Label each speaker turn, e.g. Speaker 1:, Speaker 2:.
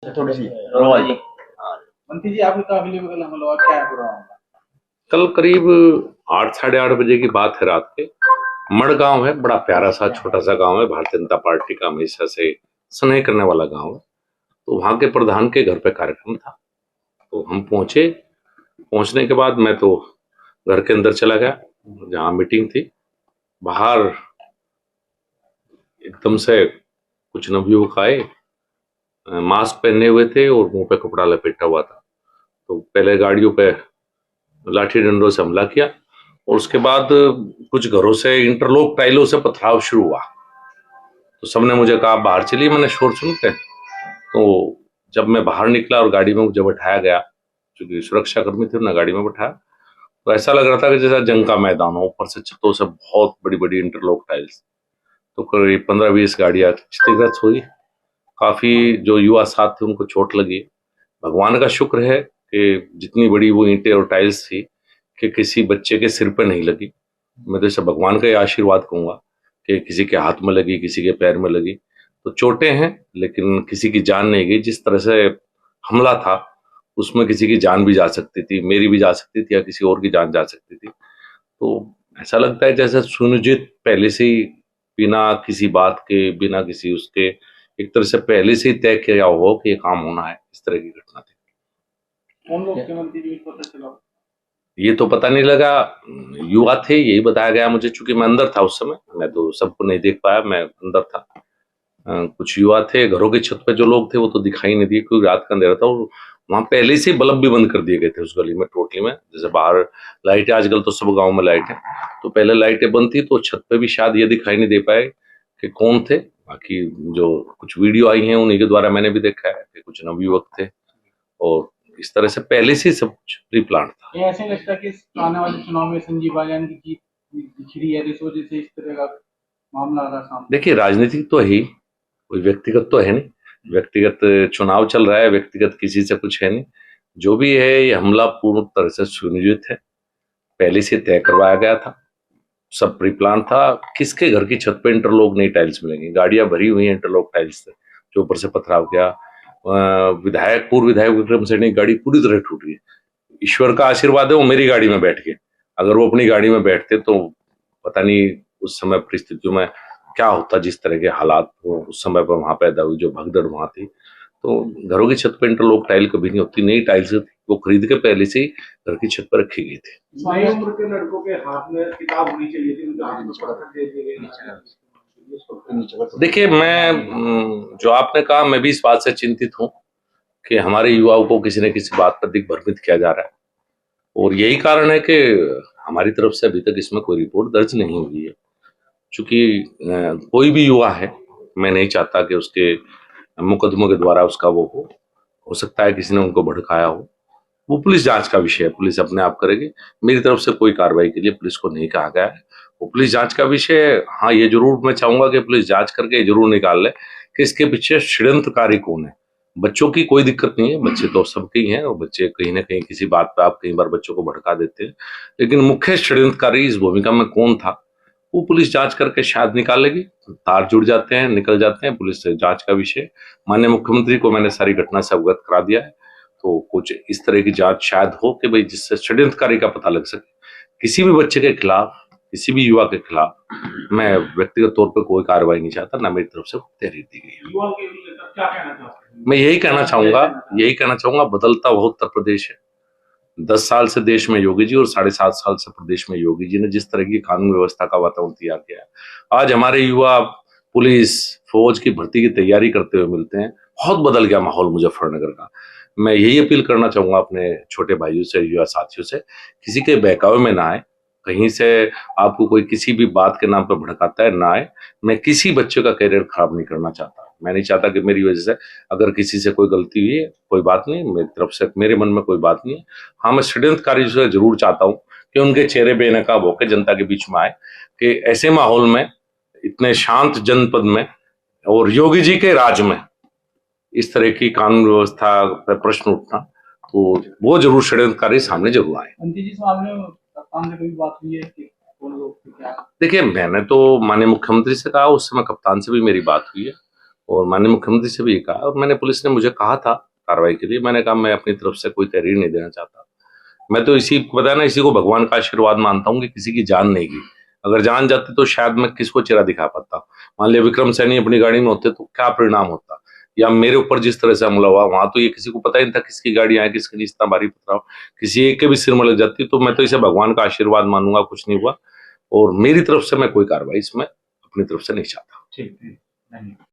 Speaker 1: थोड़ी सी
Speaker 2: रोमा जी।
Speaker 1: मंत्री जी आपके काफिले में कल हमला हुआ, क्या है पूरा मामला?
Speaker 3: कल करीब 8 साढ़े 8 बजे की बात है। रात के मड़गांव है, बड़ा प्यारा सा छोटा सा गांव है, भारतीय जनता पार्टी का हमेशा से स्नेह करने वाला गांव है। तो वहां के प्रधान के घर पे कार्यक्रम था, तो हम पहुंचे। पहुंचने के बाद मैं तो घर के अंदर चला गया जहां मीटिंग थी। बाहर एकदम से कुछ नवयुवक आए, मास्क पहने हुए थे और मुंह पे कपड़ा लपेटा हुआ था। तो पहले गाड़ियों पे लाठी डंडों से हमला किया और उसके बाद कुछ घरों से इंटरलॉक टाइलों से पथराव शुरू हुआ। तो सबने मुझे कहा बाहर चलिए, मैंने शोर सुन के। तो जब मैं बाहर निकला और गाड़ी में मुझे बैठाया गया, क्योंकि सुरक्षा कर्मी थे, ना गाड़ी में बैठाया, तो ऐसा लग रहा था कि जैसा जंग का मैदान हो। ऊपर से छतों से बहुत बड़ी बड़ी इंटरलॉक टाइल्स। तो करीब 15-20 गाड़ियां क्षतिग्रस्त हुई। काफी जो युवा साथ थे उनको चोट लगी। भगवान का शुक्र है कि जितनी बड़ी वो ईंटें और टाइल्स थी कि किसी बच्चे के सिर पे नहीं लगी। मैं तो इसे भगवान का ही आशीर्वाद कहूंगा कि किसी के हाथ में लगी, किसी के पैर में लगी। तो चोटें हैं लेकिन किसी की जान नहीं गई। जिस तरह से हमला था उसमें किसी की जान भी जा सकती थी, मेरी भी जा सकती थी या किसी और की जान जा सकती थी। तो ऐसा लगता है जैसे सुनियोजित पहले से ही, बिना किसी बात के, बिना किसी उसके, एक तरह से पहले से ही तय किया हो कि ये काम होना है। इस तरह की घटना थी।
Speaker 1: कौन लोग थे मंत्री जी, कुछ पता चला?
Speaker 3: ये तो पता नहीं लगा, युवा थे यही बताया गया मुझे, चूंकि मैं अंदर था उस समय, मैं तो सबको नहीं देख पाया, मैं अंदर था। कुछ युवा थे, घरों की छत पे जो लोग थे वो तो दिखाई नहीं दिए क्योंकि रात का अंधेरा था। और वहां पहले से ही बल्ब भी बंद कर दिए गए थे उस गली में, टोटली में। जैसे बाहर लाइटें, आजकल तो सब गाँव में लाइट है, तो पहले लाइटें बंद थी, तो छत पे भी शायद ये दिखाई नहीं दे पाए कि कौन थे। बाकी जो कुछ वीडियो आई हैं उन्हीं के द्वारा मैंने भी देखा है कि कुछ नवयुवक थे। और इस तरह से पहले से ही सब कुछ प्री प्लान था।
Speaker 1: ये ऐसे लगता है कि आने वाले चुनाव में संजीव बालियान की जीत दिख रही है, तो इस वजह से इस तरह का मामला आ रहा सामने।
Speaker 3: देखिए, राजनीतिक तो है ही, कोई व्यक्तिगत तो है नहीं। व्यक्तिगत चुनाव चल रहा है, व्यक्तिगत किसी से कुछ है नहीं। जो भी है ये हमला पूर्ण तरह से सुनियोजित है, पहले से तय करवाया गया था, सब प्री प्लान था। किसके घर की छत पे इंटरलॉक नहीं टाइल्स मिलेंगी? गाड़ियां भरी हुई हैं इंटरलॉक टाइल्स से, जो ऊपर से पथराव किया। विधायक, पूर्व विधायक विक्रम सैनी की गाड़ी पूरी तरह टूट गई। ईश्वर का आशीर्वाद है वो मेरी गाड़ी में बैठ गए। अगर वो अपनी गाड़ी में बैठते तो पता नहीं उस समय परिस्थितियों में क्या होता, जिस तरह के हालात वो उस समय पर वहां पैदा हुई, जो भगदड़ वहां थी। तो घरों की छत पर इंटरलॉक टाइल कभी नहीं होती, नई टाइल्स वो खरीद के पहले से ही घर की छत पर रखी गई थी।
Speaker 1: नई उम्र के लड़कों के हाथ में किताब होनी चाहिए थी, उनके हाथ में पत्थर दे दिए गए।
Speaker 3: देखिए, जो आपने कहा, मैं भी इस बात से चिंतित हूँ कि हमारे युवाओं को किसी न किसी बात पर दिग्भ्रमित किया जा रहा है। और यही कारण है कि हमारी तरफ से अभी तक इसमें कोई रिपोर्ट दर्ज नहीं हुई है। चूंकि कोई भी युवा है, मैं नहीं चाहता कि उसके मुकदमों के द्वारा उसका वो हो सकता है किसी ने उनको भड़काया हो। वो पुलिस जांच का विषय है, पुलिस अपने आप करेगी। मेरी तरफ से कोई कार्रवाई के लिए पुलिस को नहीं कहा गया है, वो पुलिस जांच का विषय है। हाँ, ये जरूर मैं चाहूंगा कि पुलिस जांच करके जरूर निकाल ले कि इसके पीछे षड्यंत्रकारी कौन है। बच्चों की कोई दिक्कत नहीं है, बच्चे तो सबके ही हैं, और बच्चे कहीं ना कहीं किसी बात पे आप कई बार बच्चों को भड़का देते हैं, लेकिन मुख्य षड्यंत्रकारी इस भूमिका में कौन था वो पुलिस जांच करके शायद निकालेगी। तार जुड़ जाते हैं, निकल जाते हैं, पुलिस से जांच का विषय। माननीय मुख्यमंत्री को मैंने सारी घटना से अवगत करा दिया है, तो कुछ इस तरह की जांच शायद हो कि भाई जिससे षड्यंत्रकारी का पता लग सके। किसी भी बच्चे के खिलाफ, किसी भी युवा के खिलाफ मैं व्यक्तिगत तौर पर कोई कार्रवाई नहीं चाहता, ना मेरी तरफ से तहरीर दी गई है।
Speaker 1: युवाओं के लिए क्या कहना चाहते हैं?
Speaker 3: मैं यही कहना चाहूंगा, बदलता हुआ उत्तर प्रदेश है। 10 साल से देश में योगी जी और 7.5 साल से प्रदेश में योगी जी ने जिस तरह की कानून व्यवस्था का वातावरण तैयार किया है, आज हमारे युवा पुलिस फौज की भर्ती की तैयारी करते हुए मिलते हैं। बहुत बदल गया माहौल मुजफ्फरनगर का। मैं यही अपील करना चाहूंगा अपने छोटे भाइयों से, युवा साथियों से, किसी के बहकावे में ना आए। कहीं से आपको कोई किसी भी बात के नाम पर भड़काता है, ना आए। मैं किसी बच्चे का करियर खराब नहीं करना चाहता। मैं नहीं चाहता कि मेरी वजह से अगर किसी से कोई गलती हुई है, कोई बात नहीं, मेरी तरफ से मेरे मन में कोई बात नहीं है। हाँ, मैं षड्यंत्रकारी से जरूर चाहता हूँ कि उनके चेहरे बेनकाब होकर जनता के बीच में आए, कि ऐसे माहौल में, इतने शांत जनपद में और योगी जी के राज में इस तरह की कानून व्यवस्था पर प्रश्न उठना, तो वो जरूर षड्यंत्रकारी सामने जरूर आए।
Speaker 1: मंत्री जी, सामने कप्तान से कोई बात हुई है कि कौन लोग थे, क्या?
Speaker 3: देखिए, मैंने तो माननीय मुख्यमंत्री से कहा, उस समय कप्तान से भी मेरी बात हुई है। और माननीय मुख्यमंत्री से भी ये कहा, और मैंने पुलिस ने मुझे कहा था कार्रवाई के लिए, मैंने कहा मैं अपनी तरफ से कोई तहरीर नहीं देना चाहता। मैं तो इसी बताया ना, इसी को भगवान का आशीर्वाद मानता हूँ कि किसी की जान नहीं गई। अगर जान जाती तो शायद मैं किसको चेहरा दिखा पाता। मान लिया विक्रम सैनी अपनी गाड़ी में होते तो क्या परिणाम होता, या मेरे ऊपर जिस तरह से हमला हुआ, वहां तो ये किसी को पता ही नहीं था किसकी गाड़ी आए, किसके लिए इतना भारी पथराव, किसी एक के भी सिर में लग जाती। तो मैं तो इसे भगवान का आशीर्वाद मानूंगा, कुछ नहीं हुआ, और मेरी तरफ से मैं कोई कार्रवाई इसमें अपनी तरफ से नहीं चाहता।
Speaker 1: ठीक है, धन्यवाद।